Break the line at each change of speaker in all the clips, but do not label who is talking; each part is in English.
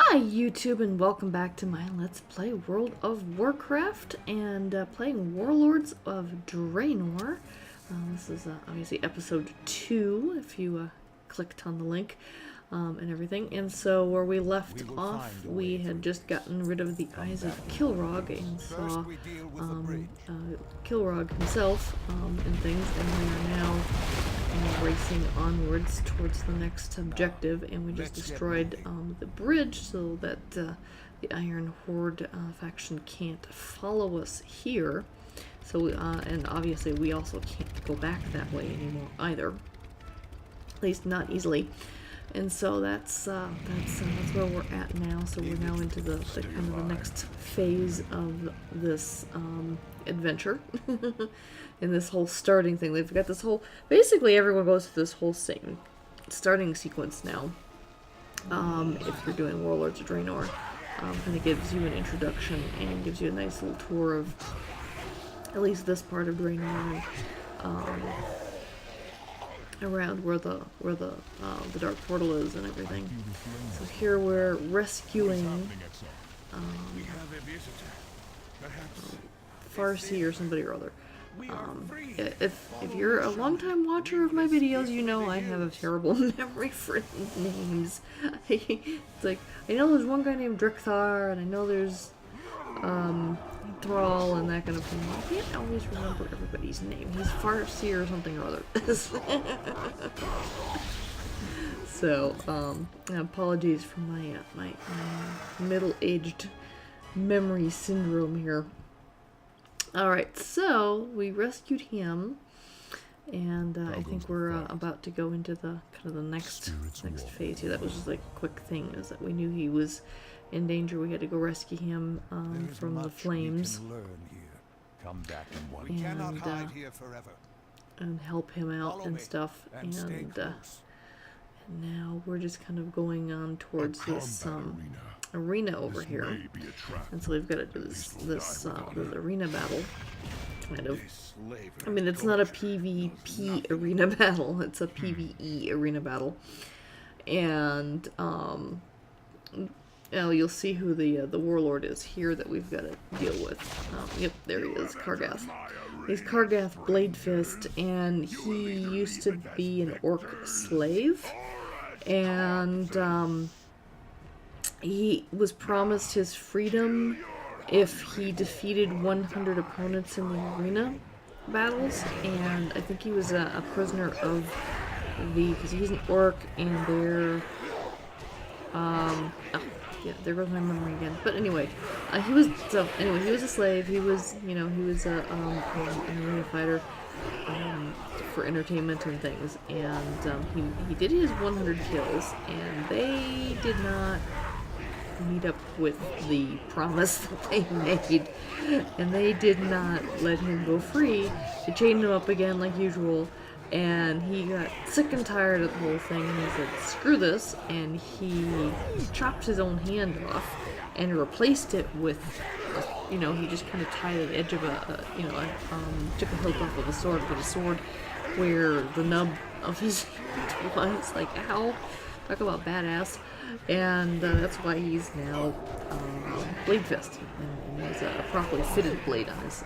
Hi YouTube, and welcome back to my Let's Play World of Warcraft and playing Warlords of Draenor. This is obviously episode 2 if you clicked on the link and everything. And so where we left off, we had just gotten rid of the Eyes of Kilrogg and saw Kilrogg himself and things, and we are now racing onwards towards the next objective, and we just destroyed the bridge so that the Iron Horde faction can't follow us here. So and obviously we also can't go back that way anymore either, at least not easily. And so that's where we're at now. So we're now into the kind of the next phase of this adventure. In this whole starting thing, they've got this whole, basically everyone goes through this whole same starting sequence now. If you're doing Warlords of Draenor, kind of gives you an introduction and gives you a nice little tour of at least this part of Draenor, and around where the dark portal is and everything. So here we're rescuing Farseer or somebody or other. If you're a long-time watcher of my videos, you know I have a terrible memory for names. It's like, I know there's one guy named Drek'Thar, and I know there's Thrall and that kind of thing. I can't always remember everybody's name. He's Farseer or something or other. So, apologies for my my middle-aged memory syndrome here. Alright, so we rescued him, and I think we're about to go into the kind of the next phase here. That was just like a quick thing, is that we knew he was in danger. We had to go rescue him from the flames and help him out and stuff. And now we're just kind of going on towards this arena over here, and so we've got to do this arena battle, kind of. I mean, it's not a PvP arena battle; it's a PvE arena battle, and you'll see who the warlord is here that we've got to deal with. Yep, there he is, Kargath. He's Kargath Bladefist, and he used to be an orc slave, and he was promised his freedom if he defeated 100 opponents in the arena battles, and I think he was a prisoner of because he was an orc, and they're yeah, there goes my memory again. But anyway, he was a slave. He was, he was an arena fighter for entertainment and things, and he did his 100 kills, and they did not meet up with the promise that they made, and they did not let him go free. They chained him up again like usual, and he got sick and tired of the whole thing, and he said, screw this, and he chopped his own hand off and replaced it with, he just kind of tied the edge of took a hilt off of a sword with a sword where the nub of his hand was. Like, ow, talk about badass. And that's why he's now Bladefist, and he has a properly fitted blade on his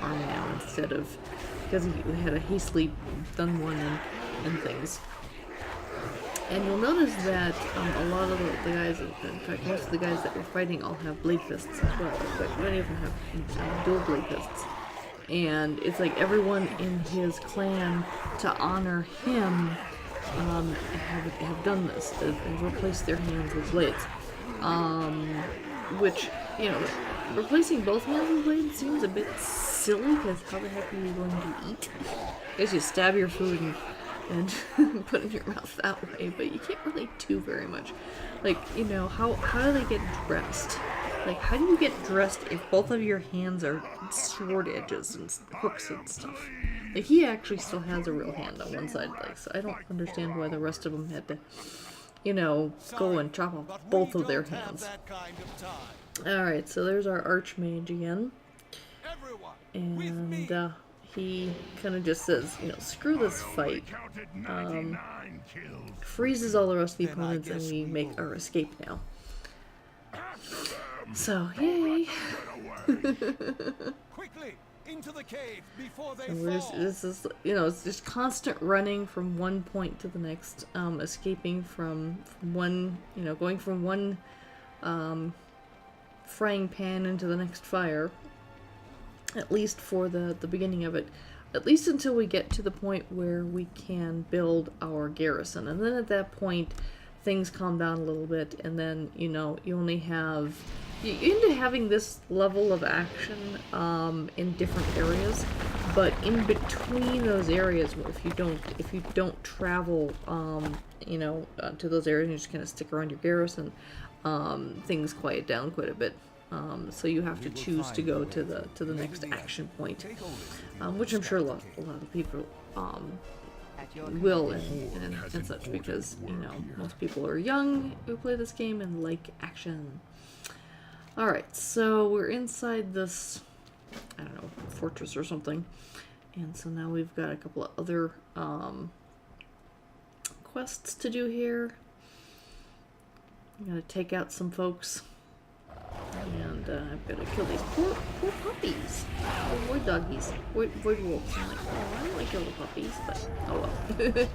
arm now, instead of, because he had a hastily done one and things. And you'll notice that a lot of the guys, in fact most of the guys that we're fighting all have Bladefists as well, but many of them have dual Bladefists. And it's like everyone in his clan, to honor him, have done this. They've replaced their hands with blades. Which, replacing both hands with blades seems a bit silly, because how the heck are you going to eat? I guess you stab your food and put it in your mouth that way, but you can't really do very much. Like, how do they get dressed? Like, how do you get dressed if both of your hands are sword edges and hooks and stuff? Like, he actually still has a real hand on one side, like, so I don't understand why the rest of them had to, go and chop off both of their hands. Alright, so there's our Archmage again. And, he kind of just says, screw this fight. Freezes all the rest of the opponents, and we make our escape now. So, yay!
Quickly into the cave before they
And we're
fall.
this is, you know, it's just constant running from one point to the next, escaping from one, you know, going from one frying pan into the next fire, at least for the beginning of it, at least until we get to the point where we can build our garrison. And then at that point, things calm down a little bit, and then, you know, you only have, you end up having this level of action in different areas, but in between those areas, if you don't travel, you know, to those areas and you just kind of stick around your garrison, things quiet down quite a bit. So you have to choose to go to the next action point, which I'm sure a lot of people will and such, because, you know, most people are young who play this game and like action. Alright, so we're inside this, I don't know, fortress or something, and so now we've got a couple of other quests to do here. I'm gonna take out some folks, and I've got to kill these poor puppies, or void doggies, void wolves. I'm like, oh, I don't want to kill the puppies, but oh well.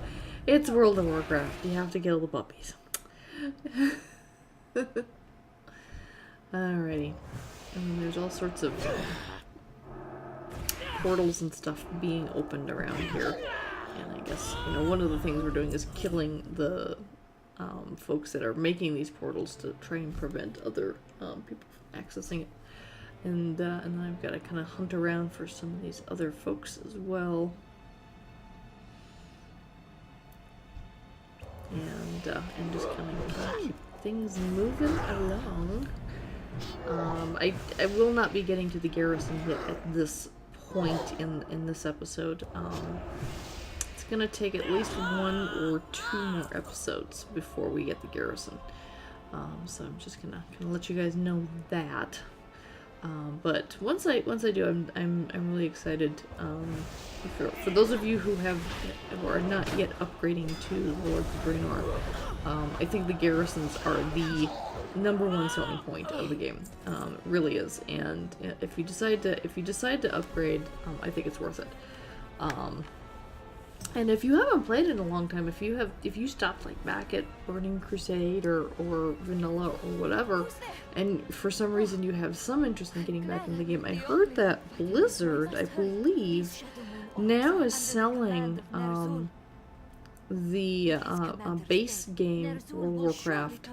It's World of Warcraft. You have to kill the puppies. Alrighty. And there's all sorts of portals and stuff being opened around here. And I guess, you know, one of the things we're doing is killing the folks that are making these portals to try and prevent other people from accessing it. And then I've got to kind of hunt around for some of these other folks as well. And just kind of keep things moving along. I will not be getting to the garrison yet at this point in this episode. It's gonna take at least 1 or 2 more episodes before we get the garrison. So I'm just gonna let you guys know that. But once I do, I'm really excited. For those of you who are not yet upgrading to Warlords of Draenor, I think the garrisons are the #1 selling point of the game. It really is. And if you decide to upgrade, I think it's worth it. And if you haven't played in a long time, if you stopped like back at Burning Crusade or Vanilla or whatever, and for some reason you have some interest in getting back into the game, I heard that Blizzard, I believe, now is selling the base game World of Warcraft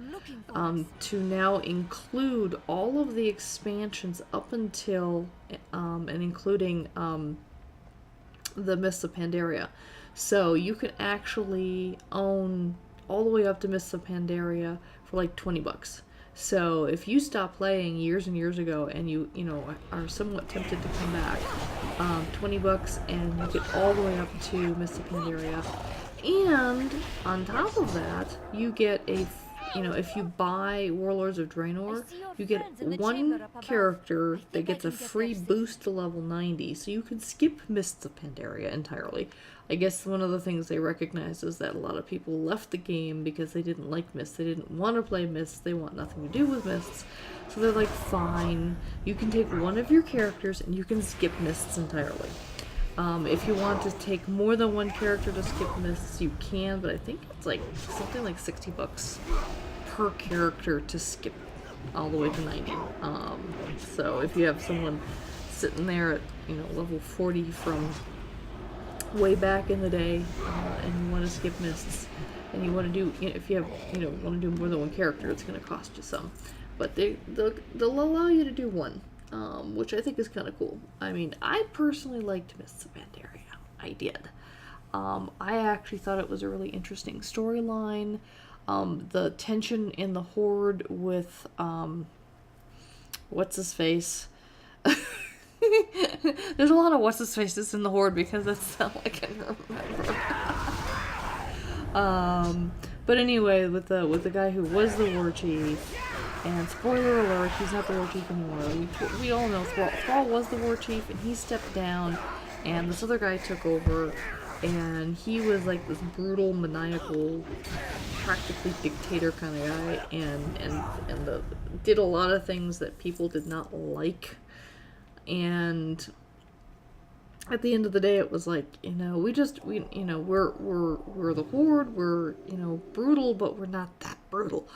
to now include all of the expansions up until and including the Mists of Pandaria. So you can actually own all the way up to Mists of Pandaria for like $20. So if you stop playing years and years ago and you know are somewhat tempted to come back, $20 and you get all the way up to Mists of Pandaria. And on top of that, you get if you buy Warlords of Draenor, you get one character that gets a free boost to level 90, so you can skip Mists of Pandaria entirely. I guess one of the things they recognized is that a lot of people left the game because they didn't like Mists. They didn't want to play Mists. They want nothing to do with Mists. So they're like, fine, you can take one of your characters and you can skip Mists entirely. If you want to take more than one character to skip Mists, you can, but I think it's like something like $60 per character to skip all the way to 90. So if you have someone sitting there at level 40 from way back in the day, and you want to skip Mists, and you want to do, if you have want to do more than one character, it's going to cost you some, but they'll allow you to do one. Which I think is kind of cool. I mean, I personally liked Mists of Pandaria. I did. I actually thought it was a really interesting storyline. The tension in the Horde with, what's-his-face? There's a lot of what's-his-faces in the Horde because that's all I can remember. But anyway, with the guy who was the war chief, and spoiler alert, he's not the war chief anymore. We all know Thrall was the war chief, and he stepped down, and this other guy took over. and he was like this brutal, maniacal, practically dictator kind of guy, and did a lot of things that people did not like. And at the end of the day, it was like, you know, we're the Horde, we're, you know, brutal, but we're not that brutal.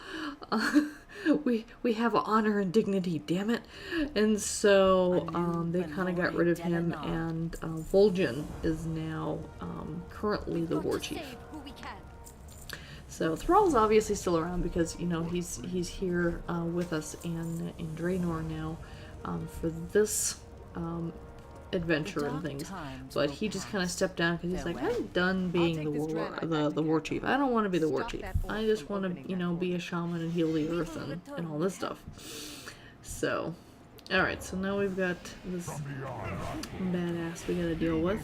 We have honor and dignity, damn it. And so they kind of got rid of him, and Vol'jin is now currently the war chief. So Thrall's obviously still around because, you know, he's here with us in Draenor now for this adventure and things, but he just kind of stepped down because he's like, I'm done being the war chief. I don't want to be the war chief. I just want to, you know, be a shaman and heal the earth and all this stuff. So, alright, so now we've got this badass we gotta deal with.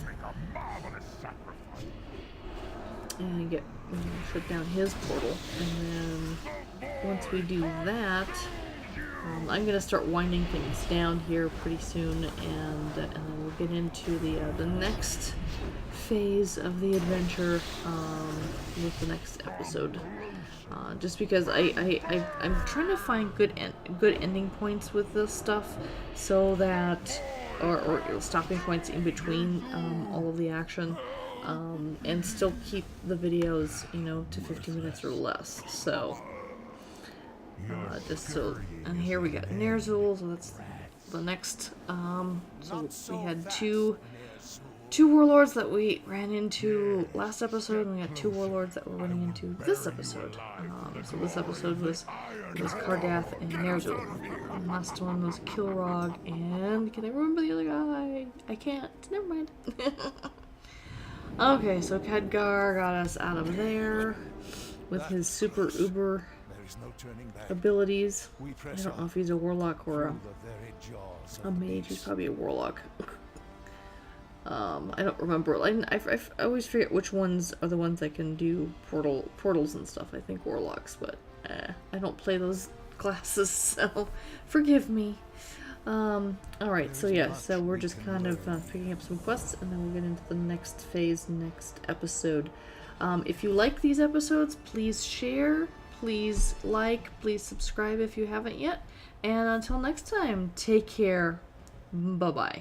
And get, you know, shut down his portal. And then once we do that, I'm gonna start winding things down here pretty soon, and then we'll get into the next phase of the adventure with the next episode. Just because I'm trying to find good ending points with this stuff, so that or stopping points in between all of the action, and still keep the videos, you know, to 15 minutes or less. So. Just so, and here we got Ner'zhul, so that's the next, so we had two warlords that we ran into last episode, and we got 2 warlords that we're running into this episode. So this episode was Kargath and Ner'zhul. And the last one was Kilrog, and can I remember the other guy? I can't, never mind. Okay, so Khadgar got us out of there with his super uber abilities. I don't know if he's a warlock or a mage. He's probably a warlock. I don't remember. I always forget which ones are the ones that can do portals and stuff. I think warlocks, but I don't play those classes, so forgive me. Alright, so yeah, so we're just kind of picking up some quests, and then we'll get into the next phase, next episode. If you like these episodes, please share. Please like, please subscribe if you haven't yet. And until next time, take care. Bye-bye.